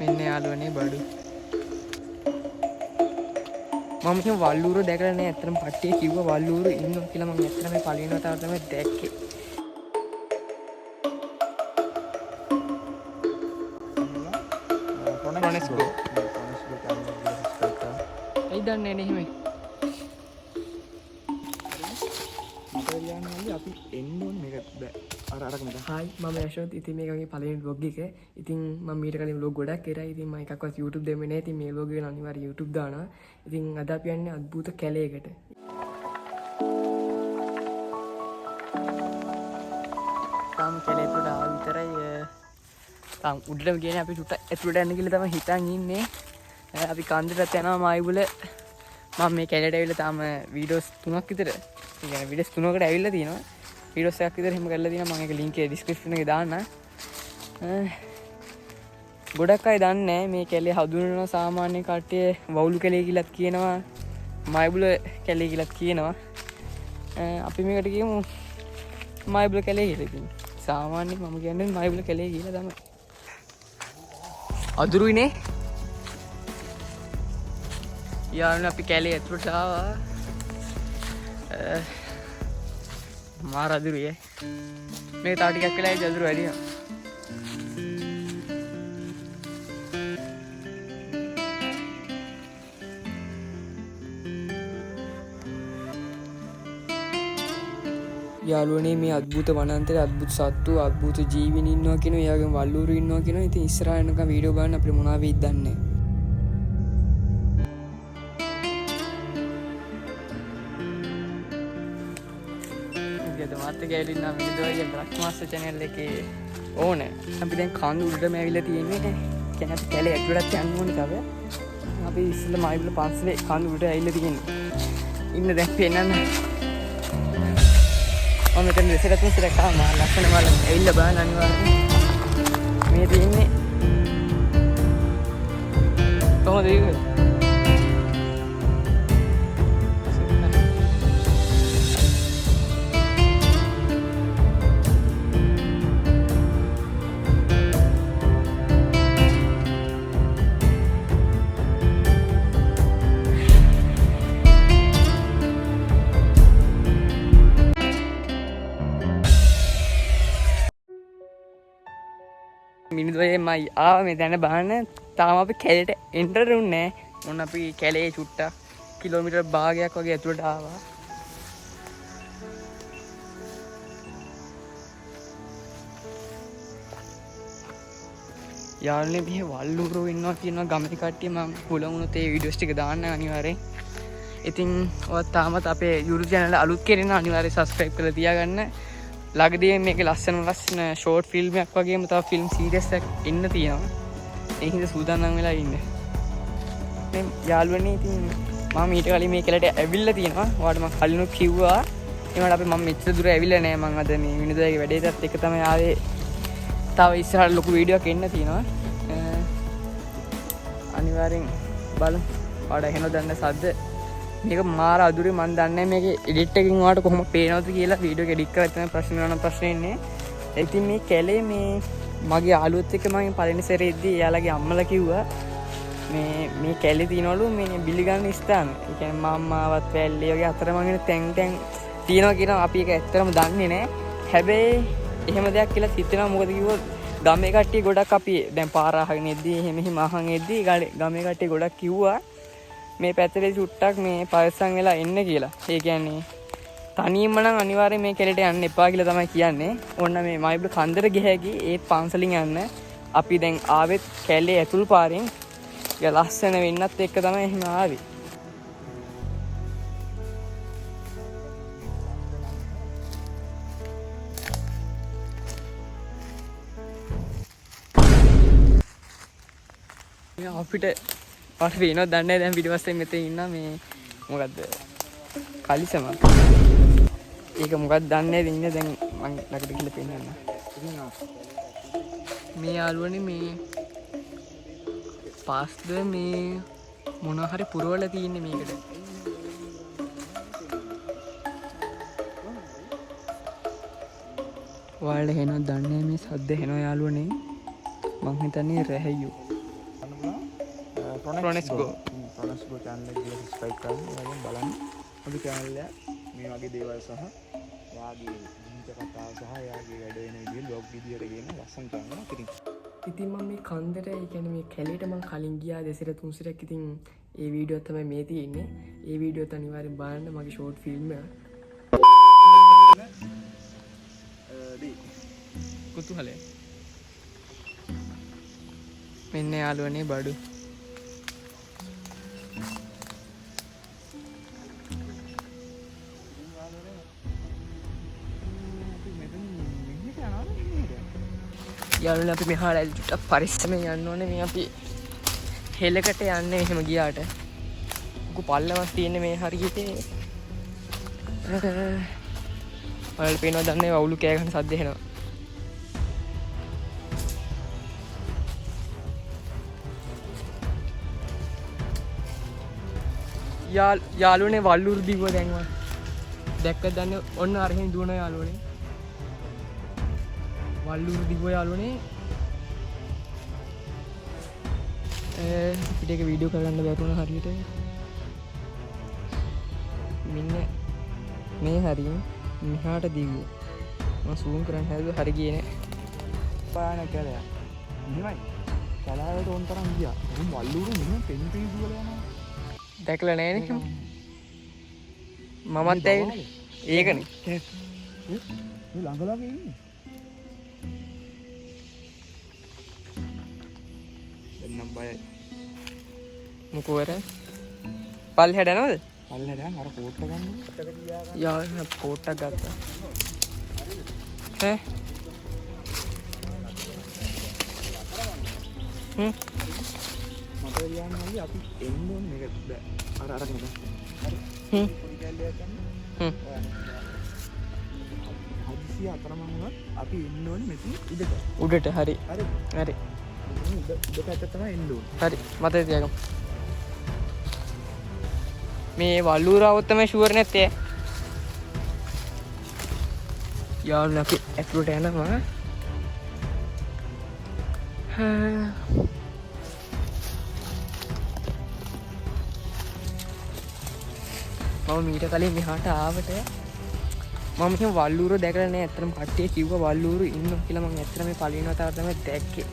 මෙන්න යාළුවනේ බඩු. මම කියන වල්ලූරු දැකලා නෑ. ඇත්තටම පට්ටිය කිව්වා වල්ලූරු ඉන්නවා කියලා. මම ඇත්තටම මේ පළවෙනි වතාවට තමයි දැක්කේ. රොනෙස්කෝ. ඇයි දන්නේ නේ එහෙම? අපි එන්න ඕනේ මේක අරගෙන. හායි මම යශෝත්. ඉතින් මේක මගේ පළවෙනි vlog එක. ඉතින් මම මීට කලින් vlog ගොඩක් කරා. ඉතින් මම එකක්වත් YouTube දෙන්නේ නැහැ. ඉතින් මේ vlog එක අනිවාර්යයෙන් YouTube දානවා. ඉතින් අද අපි යන්නේ අద్భుත කැලේකට. තාම කැලේට ආව විතරයි. තාම උඩටම ගියනේ අපි ඇතුළට යන්න කියලා තමයි හිතන් ඉන්නේ. අපි කන්දරට යනවා මායිබුල. මම මේ කැලේට ඇවිල්ලා තාම වීඩියෝස් 3ක් විතර. ඒ කියන්නේ වීඩියෝස් 3කට ඇවිල්ලා තියෙනවා. වීඩියෝස් එකක් විතර එහෙම කරලා තියෙනවා. මම ඒක ලින්ක් එක ඩිස්ක්‍රිප්ෂන් එකේ දාන්න. ගොඩක් අය දන්නේ නැහැ මේ කැලේ හඳුන්වන සාමාන්‍ය කට්ටිය වවුලු කැලේ කියලාත් කියනවා. මායිබුල කැලේ කියලාත් කියනවා. අපි මේකට කියමු මායිබුල කැලේ කියලා. ඉතින් සාමාන්‍ය මම කියන්නේ මායිබුල කැලේ කියලා තමයි. අදුරුයිනේ. යාළුවනේ අපි කැලේ ඇතුළට ආවා. මාර අදුරුයි. මේ තා ටිකක් වෙලා ඉඳි අදුරු වැඩි වෙනවා. යාළුවනේ මේ අద్భుත වනාන්තරයේ අద్భుත සත්තු අద్భుත ජීවීන් ඉන්නවා කියන ඒ වගේම වල්ලූරු ඉන්නවා කියන. ඉතින් ඉස්සරහට යනකම් වීඩියෝ බලන්න අපිට මොනවා වෙයිද දන්නේ නැහැ. මාත් එක්ක ඇවිල්ලා ඉන්න මිනිදෝයි බ්‍රහ්මාස්ත්‍ර channel එකේ ඕනේ. අපි දැන් කඳු උඩටම ඇවිල්ලා තියෙන්නේ. කියන්නේ අපි කැලේ ඇතුළට යන්න ඕනේ තව. අපි ඉස්සෙල්ලා මායිබුල පන්සලේ කඳු උඩට ඇවිල්ලා තියෙන්නේ. ඉන්න දැන් පේනන්න. මම මෙතන දෙසකට තුනකට කාම ලස්සන වල ඇවිල්ලා බලන්න අනිවාර්යයෙන්. මේ තියෙන්නේ කොහොමද ඒක? මිනිදෝයේ මයි ආව මේ දැන බහන්න. තාම අපි කැලේට එන්ටර් වුණේ නැහැ. මොන අපි කැලේ චුට්ටක් කිලෝමීටර් භාගයක් වගේ ඇතුළට ආවා. යාළුවනේ මේ වල්ලූරෝ ඉන්නවා කියනවා ගමේ කට්ටිය. මම හුලමුණොත් ඒ වීඩියෝස් ටික දාන්න අනිවාර්යෙන්. ඉතින් ඔයත් තාමත් අපේ YouTube channel අලුත් කෙරෙන අනිවාර්යෙන් subscribe කරලා තියාගන්න. ළඟදී මේක ලස්සන ෂෝට් ෆිල්ම් එකක් වගේම තව ෆිල්ම් සීරීස් එකක් එන්න තියෙනවා. ඒ හින්දා සූදානම් වෙලා ඉන්න. මේ යාළුවනේ ඉතින් මම ඊට කලින් මේ කැලේට ඇවිල්ලා තියෙනවා. ඔයාලට මම කලිනුත් කිව්වා. ඒකට අපි මම මෙච්චර දුර ඇවිල්ලා නෑ. මම අද මේ විනිදාගේ වැඩේටත් එක තමයි ආවේ. තව ඉස්සරහට ලොකු වීඩියෝ එකක් එන්න තියෙනවා. අනිවාර්යෙන් බලමු. ඔයාලට එහෙම දන්න සද්ද මේක මාර අදුරේ. මම දන්නේ මේක එඩිට් එකකින් ඔයාලට කොහොම පේනවද කියලා. වීඩියෝ එක එඩිට් කරලා තමයි ප්‍රශ්න වෙන ප්‍රශ්නේ ඉන්නේ. ඉතින් මේ කැලේ මේ මගේ යාළුවොත් එක්ක මම පළවෙනි සැරේ ඉද්දි එයාලගේ අම්මලා කිව්වා මේ කැලේ තියනවලු මේ බිලි ගන්න ස්ථාන. ඒ කියන්නේ මාම්මාවත් වැල්ලේ වගේ අතරමං ඉන්න තැන් තියෙනවා කියනවා. අපි ඒක ඇත්තටම දන්නේ නැහැ. හැබැයි එහෙම දෙයක් කියලා හිතෙනවා. මොකද කිව්වොත් ගමේ කට්ටිය ගොඩක් අපි දැන් පාර අහගෙන ඉද්දි එහෙම අහන් ඉද්දි ගමේ කට්ටිය ගොඩක් කිව්වා මේ පැත්තේ චුට්ටක් මේ පරිස්සම් වෙලා එන්න කියලා. ඒ කියන්නේ තනියම නම් අනිවාර්යයෙන් මේ කැලේට යන්න එපා කියලා තමයි කියන්නේ. ඕන්න මේ මායිබුල කන්දර ගිහැකි ඒත් පන්සලින් යන්න. අපි දැන් ආවෙත් කැලේ ඇතුල් පාරෙන්. ඒක ලස්සන වෙන්නත් එක්ක තමයි එහෙම ආවේ. අපිට පාට පේනවද දන්නේ නැහැ. දැන් පිටිපස්සෙන් මෙතන ඉන්න මේ මොකද්ද කලිසම. ඒක මොකක්ද දන්නේ නැහැ. ඉන්නේ දැන් මම ළඟට ගිහලා පෙන්නන්න. මේ යාළුවනේ මේ පාස්ද මේ මොනවා හරි පුරවලා තියෙන්නේ මේකට. ඔයාලට හෙනවද දන්නේ නැහැ. මේ සද්ද හෙනවා යාළුවනේ. මං හිතන්නේ රැහැයෝ. බලන්න පුළුවන් Pronex Go channel එක ගිහලා subscribe කරන්න. එයාගෙන් බලන්න අපි channel එක මේ වගේ දේවල් සහ එයාගේ ජීවිත කතාව සහ එයාගේ වැඩ වෙන විදිය vlog විදියට ගෙන ලස්සන කරනවා. ඉතින් මම මේ කන්දට ඒ කියන්නේ මේ කැලේට මම කලින් ගියා 2 3 ඉතින් ඒ වීඩියෝ තමයි මේ තියෙන්නේ. ඒ වීඩියෝත් අනිවාර්යෙන් බලන්න මගේ ෂෝට් ෆිල්ම් එක. කුතුහලය. මෙන්න යාළුවනේ බඩු. යාළුවනේ අපි මෙහාට ඇවිත් පරිස්සමෙන් යන්න ඕනේ. මේ අපි හෙලකට යන්නේ එහෙම ගියාට. උකු පල්ලමක් තියෙන්නේ මේ හරියටේ. ඔයාලට පේනවද දන්නේ වවුලු කෑ ගන්න සද්ද එනවා. යාළුවනේ වල්ලුරු දිව්ව දැන් වා. දැක්කද දන්නේ ඔන්න අරහෙන් දුවන යාළුවනේ. වල්ලුරු දිව්ව යාළුවනේ. අපිට ඒක වීඩියෝ කරගන්න බැරුණා හරියට. මෙන්න මේ හරියෙන් මෙහාට දිව්ව. මම zoom කරන්න හැදුවා හරි ගියේ නෑ. පාන කැලයක්. මෙහෙමයි. කැලෑවට ඕන තරම් ගියා. උන් වල්ලුරු මෙහෙම පෙන් දුවලා යනවා. දැකලා නෑනේ. මමත් ඇවිල්ලා ඒකනේ. මේ ළඟ ළඟ ඉන්නේ. එන්නම් බයයි. මොකෝ වර? පල්හැඩ යනවද? පල්හැඩ අර කෝට්ට ගන්න. යා කෝට්ටක් ගත්තා. ඈ? මට කියන්නේ අපි එන්න ඕනේ මේක අර අරගෙන හරි පොඩි කැලයක් ගන්න හදිසිය අතරමං වුණත් අපි එන්න ඕනේ මෙතන උඩට හරි හරි හරි උඩ පැත්ත තමයි එන්න ඕනේ හරි මතක තියාගමු මේ වල්ලුරාවත් තමයි ෂුවර් නැත්තේ යාළුවා අපි ඇතුළට යනවා මම මීට කලින් මෙහාට ආවට මම මෙහෙම වල්ලුරු දැකලා නැහැ. ඇත්තටම කට්ටිය කිව්වා වල්ලුරු ඉන්නවා කියලා. මම ඇත්තටම මේ පළවෙනි වතාවට තමයි දැක්කේ.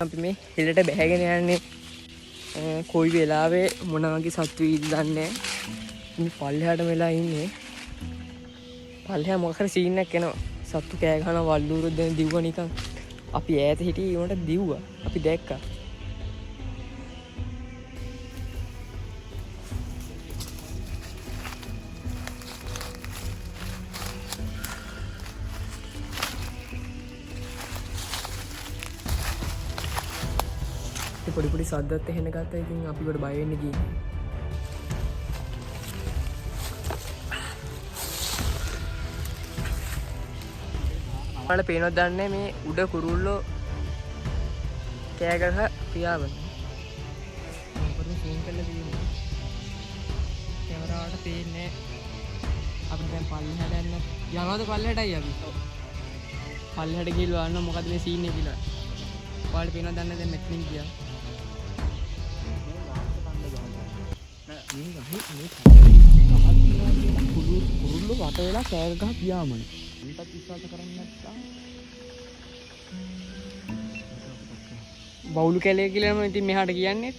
අපි මේ හෙලට බැහැගෙන යන්නේ කොයි වෙලාවෙ මොන වගේ සත්තු ඉද දන්නේ මේ පල්ලෙහාට වෙලා ඉන්නේ පල්ලෙහා මොකක් හරි සීන් එකක් එනවා සත්තු කෑ ගහනවා වල්ලුරු දැන් දිව්වා නිකන් අපි ඈත හිටියේ උන්ට දිව්වා අපි දැක්කා පොඩි පොඩි සද්දත් එහෙන ගත්තා. ඉතින් අපි වට බය වෙන්න ගියේ. ඔයාලා පේනවද දන්නේ මේ උඩ කුරුල්ලෝ කෑ ගහ ක්‍රියාවන. මොකද ෆෝන් කරලා තියෙන්නේ. කැමරාවට පේන්නේ අපිට දැන් පල්ලෙහාට යන්න. යනවාද පල්ලෙහාටයි අපි? පල්ලෙහාට ගිහලා බලන්න මොකද මේ සීන් එක කියලා. ඔයාලා පේනවද දන්නේ දැන් මෙතනින් ගියා. කුරුල්ලෝ වට වෙලා කෑ ගහ ගියාමනේ. උන්ටත් විශ්වාස කරන්නේ නැත්නම් බවුලු කැලේ කියලාම ඉතින් මෙහාට කියන්නේ.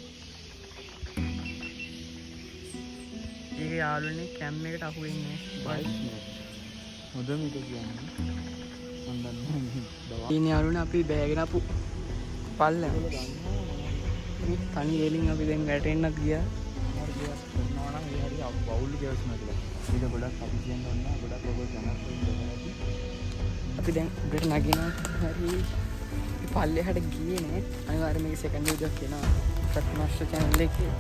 ඒක යාළුවනේ කැම් එකට අහු වෙන්නේ. හොඳම එක කියන්නේ. මම දන්නේ බව. ඉතින් යාළුවනේ අපි බෑගෙන අපු පල්ල. තනි වේලින් අපි දැන් වැටෙන්නත් ගියා. වවුලු ගෙවස්නා කියලා. ඒක ගොඩක් අපි කියන්න ඕන ගොඩක් ඔයගොල්ලෝ ජනප්‍රිය වෙනවා. අපි දැන් උඩට නගිනවා. හරි. අපි පල්ලෙහාට ගියේ නේ. අනිවාර්යයෙන් මේක සෙකන්ඩ් වීඩියෝ එකක් එනවා. ප්‍රතිමාස්ටර් channel එකේ.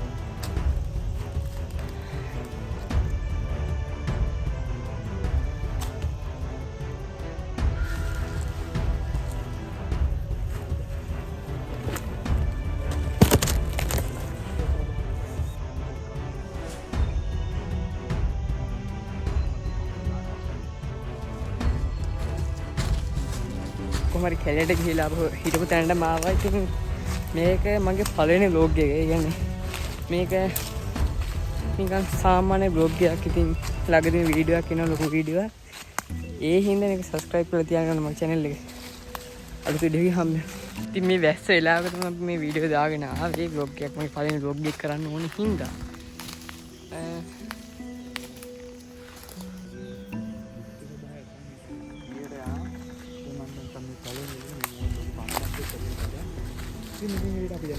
මරි කැලට ගිහිලා හිටපු තැනට මාවා. ඉතින් මේක මගේ පළවෙනි බ්ලොග් එක. ඒ කියන්නේ මේක නිකන් සාමාන්‍ය බ්ලොග් එකක්. ඉතින් ළඟදී වීඩියෝ එකක් එනවා, ලොකු වීඩියෝ එකක්. ඒ හින්දා මේක සබ්ස්ක්‍රයිබ් කරලා තියාගන්න මගේ channel එක. අලුත් වීඩියෝ එක හම්බ. ඉතින් මේ වැස්ස වෙලාවක තමයි අපි මේ වීඩියෝ දාගෙන ආවේ. බ්ලොග් එකක් මගේ පළවෙනි බ්ලොග් එක කරන්න ඕනේ හින්දා.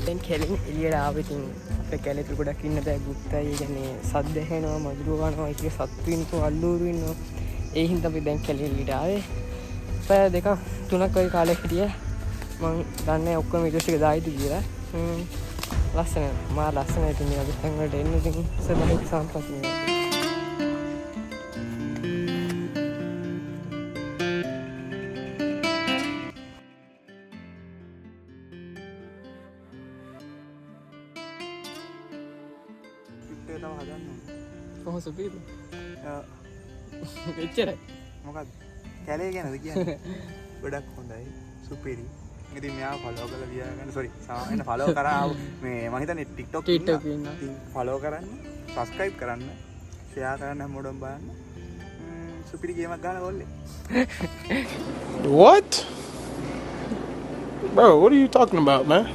දැන් කැලෙන් එළියට ආවේ. ඉතින් අපේ කැලේ තුල ගොඩක් ඉන්න බෑ. ගුප්තයි. ඒ කියන්නේ සද්ද ඇහෙනවා, මදුරුව කනවා, ඒක සත්තු ඉන්නවා, අල්ලූරු ඉන්නවා. ඒ හින්දා අපි දැන් කැලේ එළියට ආවේ. පැය 2-3ක් වගේ කාලයක් හිටියා. මං දන්නේ ඔක්කොම වීඩියෝස් ටික දායිද කියලා. ලස්සන මා ලස්සන ඉතින් මේ වගේ තැන් වලට එන්න ඉතින් සබහික සම්පත්තිය. තව හදන්න කොහොම සුපිරිද? එච්චරයි. මොකක්ද කැලේ ගැනද කියන්නේ? ගොඩක් හොඳයි සුපිරි. ඉතින් මෙයා ෆලෝ කරලා තියාගන්න. සෝරි සාමාන්‍යයෙන් ෆලෝ කරා මේ මම හිතන්නේ TikTok ඉන්නවා. ඉතින් ෆලෝ කරන්න, subscribe කරන්න, share කරන්න හැමෝටම බලන්න. සුපිරි ගේමක් ගන්න ඕල්ලේ. What? Bro, what are you talking about, man?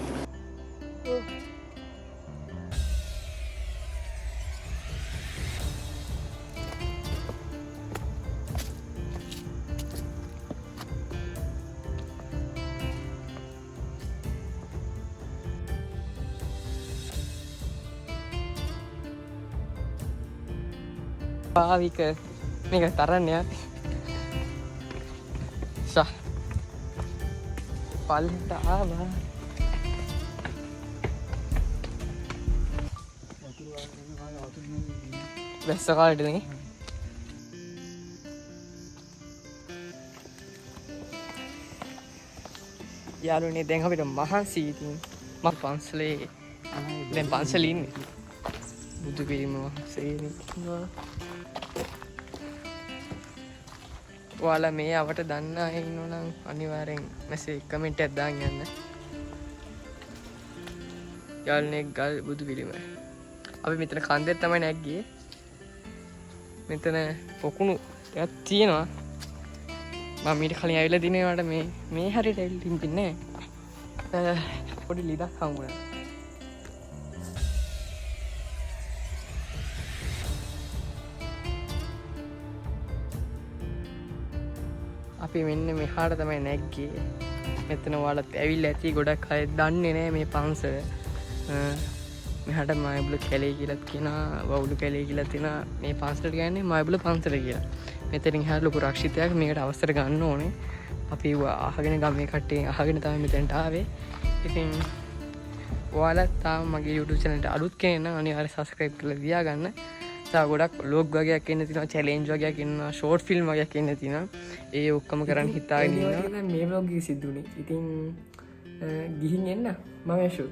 පාවික මේක තරන්නේ ෂා පල්ලට ආවා. වැස්ස කාලෙට නේ. යාළුවනේ දැන් අපිට මහන්සි. ඉතින් මම පන්සලේ දැන් පන්සලේ ඉන්නේ. බුදු පිළිම වහන්සේ. ඔයාලා මේ අවට දන්න අය ඉන්නවනම් අනිවාර්යෙන් මෙසේ කමෙන්ට් එකක් දාන්න යන්න. යාළුවනේ ගල් බුදු පිළිම. අපි මෙතන කන්දේ තමයි නැග්ගියේ. මෙතන පොකුණු එකක් තියෙනවා. මම ඊට කලින් ඇවිල්ලා දිනේවට මේ හරියට ඇවිල්ලා තින්නේ නැහැ. පොඩි ලිදක් හම්බුණා. අපි මෙන්න මෙහාට තමයි නැග්ගේ. මෙතන ඔයාලත් ඇවිල්ලා ඇති. ගොඩක් අය දන්නේ නැහැ මේ පන්සල. මෙහාට මයිබුල කැලේ කියලා තියෙනවා, වවුලු කැලේ කියලා තියෙනවා. මේ පන්සලට කියන්නේ මයිබුල පන්සල කියලා. මෙතනින් එහාට ලොකු රක්ෂිතයක්. මේකට අවසර ගන්න ඕනේ. අපි අහගෙන ගමේ කට්ටිය අහගෙන තමයි මෙතනට ආවේ. ඉතින් ඔයාලා තාම මගේ YouTube channel එකට අලුත් කෙනෙක් නම් අනිවාර්යයෙන් subscribe කරලා තියාගන්න. තව ගොඩක් vlog වගේක් එන්න තියෙනවා, challenge වගේක් එන්නවා, short film වගේක් එන්න තියෙනවා. ඒ ඔක්කොම කරන්න හිතාගෙන ඉන්නවා. මේ vlog එක සිද්ධුනේ. ඉතින් ගිහින් එන්න මම යෂු.